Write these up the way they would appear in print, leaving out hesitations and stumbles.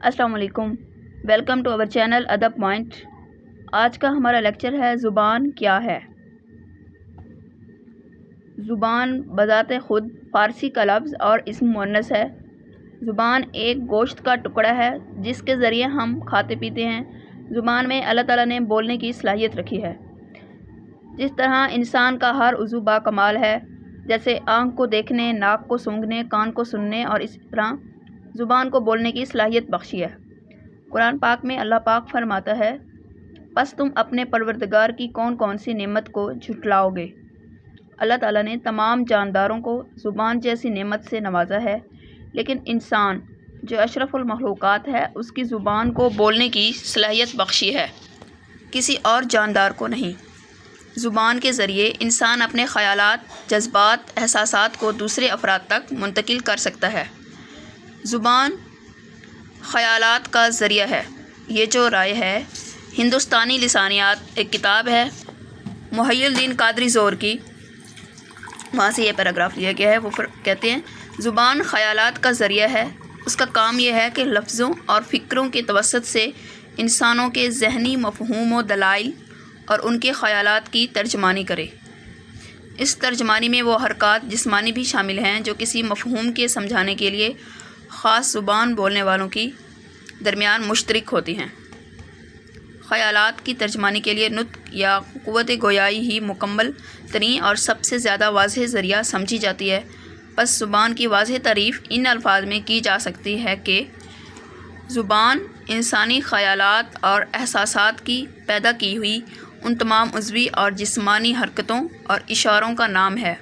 السلام علیکم، welcome to اور چینل ادب پوائنٹ۔ آج کا ہمارا لیکچر ہے زبان کیا ہے۔ زبان بذات خود فارسی کا لفظ اور اسم مؤنث ہے۔ زبان ایک گوشت کا ٹکڑا ہے جس کے ذریعے ہم کھاتے پیتے ہیں۔ زبان میں اللہ تعالیٰ نے بولنے کی صلاحیت رکھی ہے۔ جس طرح انسان کا ہر عضو با کمال ہے، جیسے آنکھ کو دیکھنے، ناک کو سونگھنے، کان کو سننے، اور اسی طرح زبان کو بولنے کی صلاحیت بخشی ہے۔ قرآن پاک میں اللہ پاک فرماتا ہے، پس تم اپنے پروردگار کی کون کون سی نعمت کو جھٹلاؤ گے۔ اللہ تعالیٰ نے تمام جانداروں کو زبان جیسی نعمت سے نوازا ہے، لیکن انسان جو اشرف المخلوقات ہے اس کی زبان کو بولنے کی صلاحیت بخشی ہے، کسی اور جاندار کو نہیں۔ زبان کے ذریعے انسان اپنے خیالات، جذبات، احساسات کو دوسرے افراد تک منتقل کر سکتا ہے۔ زبان خیالات کا ذریعہ ہے۔ یہ جو رائے ہے، ہندوستانی لسانیات ایک کتاب ہے محی الدین قادری زور کی، وہاں سے یہ پیراگراف لیا گیا ہے۔ وہ کہتے ہیں زبان خیالات کا ذریعہ ہے۔ اس کا کام یہ ہے کہ لفظوں اور فکروں کے توسط سے انسانوں کے ذہنی مفہوم و دلائل اور ان کے خیالات کی ترجمانی کرے۔ اس ترجمانی میں وہ حرکات جسمانی بھی شامل ہیں جو کسی مفہوم کے سمجھانے کے لیے خاص زبان بولنے والوں کی درمیان مشترک ہوتی ہیں۔ خیالات کی ترجمانی کے لیے نطق یا قوت گویائی ہی مکمل ترین اور سب سے زیادہ واضح ذریعہ سمجھی جاتی ہے۔ پس زبان کی واضح تعریف ان الفاظ میں کی جا سکتی ہے کہ زبان انسانی خیالات اور احساسات کی پیدا کی ہوئی ان تمام عضوی اور جسمانی حرکتوں اور اشاروں کا نام ہے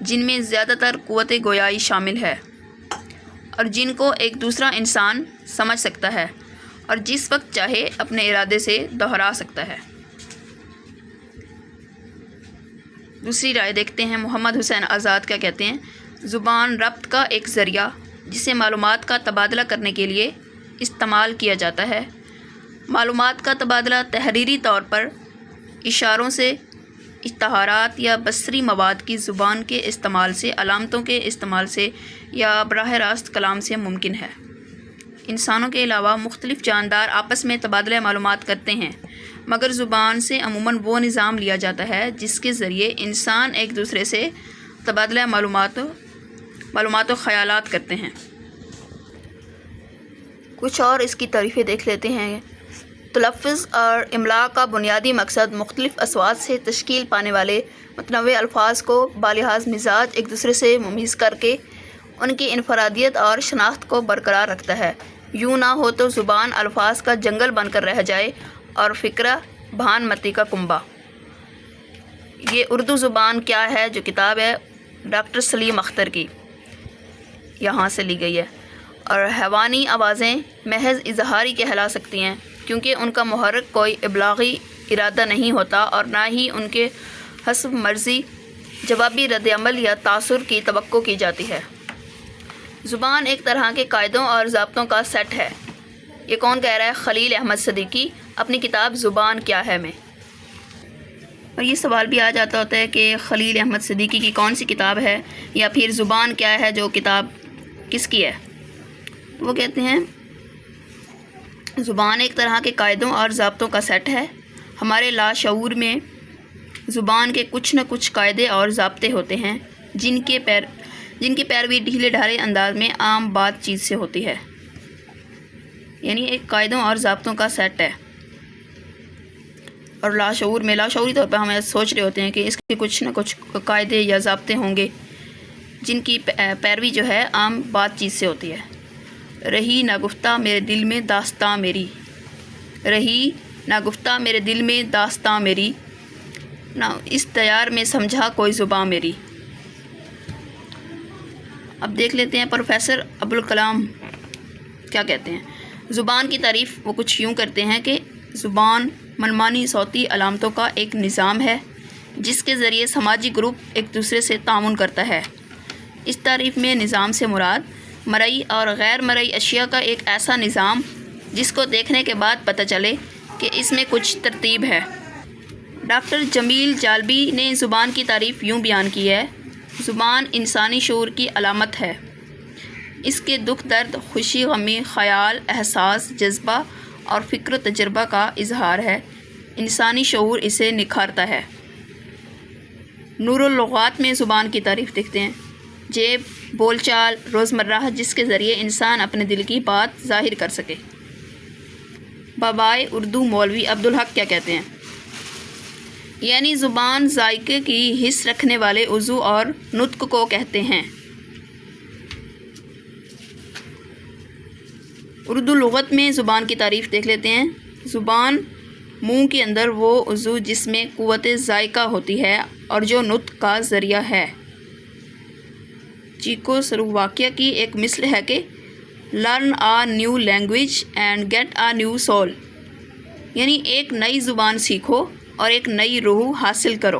جن میں زیادہ تر قوت گویائی شامل ہے، اور جن کو ایک دوسرا انسان سمجھ سکتا ہے اور جس وقت چاہے اپنے ارادے سے دہرا سکتا ہے۔ دوسری رائے دیکھتے ہیں۔ محمد حسین آزاد کیا کہتے ہیں؟ زبان ربط کا ایک ذریعہ جسے معلومات کا تبادلہ کرنے کے لیے استعمال کیا جاتا ہے۔ معلومات کا تبادلہ تحریری طور پر اشاروں سے، اشتہارات یا بصری مواد کی زبان کے استعمال سے، علامتوں کے استعمال سے یا براہ راست کلام سے ممکن ہے۔ انسانوں کے علاوہ مختلف جاندار آپس میں تبادلہ معلومات کرتے ہیں، مگر زبان سے عموماً وہ نظام لیا جاتا ہے جس کے ذریعے انسان ایک دوسرے سے تبادلہ معلومات و خیالات کرتے ہیں۔ کچھ اور اس کی تعریفیں دیکھ لیتے ہیں۔ تلفظ اور املاء کا بنیادی مقصد مختلف اصوات سے تشکیل پانے والے متنوع الفاظ کو بلحاظ مزاج ایک دوسرے سے ممیز کر کے ان کی انفرادیت اور شناخت کو برقرار رکھتا ہے۔ یوں نہ ہو تو زبان الفاظ کا جنگل بن کر رہ جائے اور فکرہ بھان متی کا کنبہ۔ یہ اردو زبان کیا ہے جو کتاب ہے ڈاکٹر سلیم اختر کی، یہاں سے لی گئی ہے۔ اور حیوانی آوازیں محض اظہاری کہلا سکتی ہیں کیونکہ ان کا محرک کوئی ابلاغی ارادہ نہیں ہوتا اور نہ ہی ان کے حسب مرضی جوابی رد عمل یا تاثر کی توقع کی جاتی ہے۔ زبان ایک طرح کے قاعدوں اور ضابطوں کا سیٹ ہے۔ یہ کون کہہ رہا ہے؟ خلیل احمد صدیقی اپنی کتاب زبان کیا ہے میں۔ اور یہ سوال بھی آ جاتا ہوتا ہے کہ خلیل احمد صدیقی کی کون سی کتاب ہے، یا پھر زبان کیا ہے جو کتاب کس کی ہے؟ وہ کہتے ہیں زبان ایک طرح کے قاعدوں اور ضابطوں کا سیٹ ہے۔ ہمارے لاشعور میں زبان کے کچھ نہ کچھ قاعدے اور ضابطے ہوتے ہیں جن کی پیروی ڈھیلے ڈھالے انداز میں عام بات چیت سے ہوتی ہے، یعنی ایک قاعدوں اور ضابطوں کا سیٹ ہے۔ اور لاشعوری طور پر ہم سوچ رہے ہوتے ہیں کہ اس کے کچھ نہ کچھ قاعدے یا ضابطے ہوں گے جن کی پیروی جو ہے عام بات چیت سے ہوتی ہے۔ رہی نہ گفتہ میرے دل میں داستاں میری، رہی نہ گفتہ میرے دل میں داستاں میری، نہ اس دیار میں سمجھا کوئی زباں میری۔ اب دیکھ لیتے ہیں پروفیسر ابوالکلام کیا کہتے ہیں۔ زبان کی تعریف وہ کچھ یوں کرتے ہیں کہ زبان منمانی صوتی علامتوں کا ایک نظام ہے جس کے ذریعے سماجی گروپ ایک دوسرے سے تعاون کرتا ہے۔ اس تعریف میں نظام سے مراد مرئی اور غیر مرئی اشیاء کا ایک ایسا نظام جس کو دیکھنے کے بعد پتہ چلے کہ اس میں کچھ ترتیب ہے۔ ڈاکٹر جمیل جالبی نے زبان کی تعریف یوں بیان کی ہے، زبان انسانی شعور کی علامت ہے۔ اس کے دکھ درد، خوشی غمی، خیال، احساس، جذبہ اور فکر و تجربہ کا اظہار ہے۔ انسانی شعور اسے نکھارتا ہے۔ نور اللغات میں زبان کی تعریف دیکھتے ہیں۔ جیب، بول چال، روزمرہ جس کے ذریعے انسان اپنے دل کی بات ظاہر کر سکے۔ بابائے اردو مولوی عبدالحق کیا کہتے ہیں؟ یعنی زبان ذائقے کی حس رکھنے والے عضو اور نطق کو کہتے ہیں۔ اردو لغت میں زبان کی تعریف دیکھ لیتے ہیں۔ زبان منہ کے اندر وہ عضو جس میں قوت ذائقہ ہوتی ہے اور جو نطق کا ذریعہ ہے۔ چیکو سلوواکیہ کی ایک مثل ہے کہ learn a new language and get a new soul, یعنی ایک نئی زبان سیکھو اور ایک نئی روح حاصل کرو۔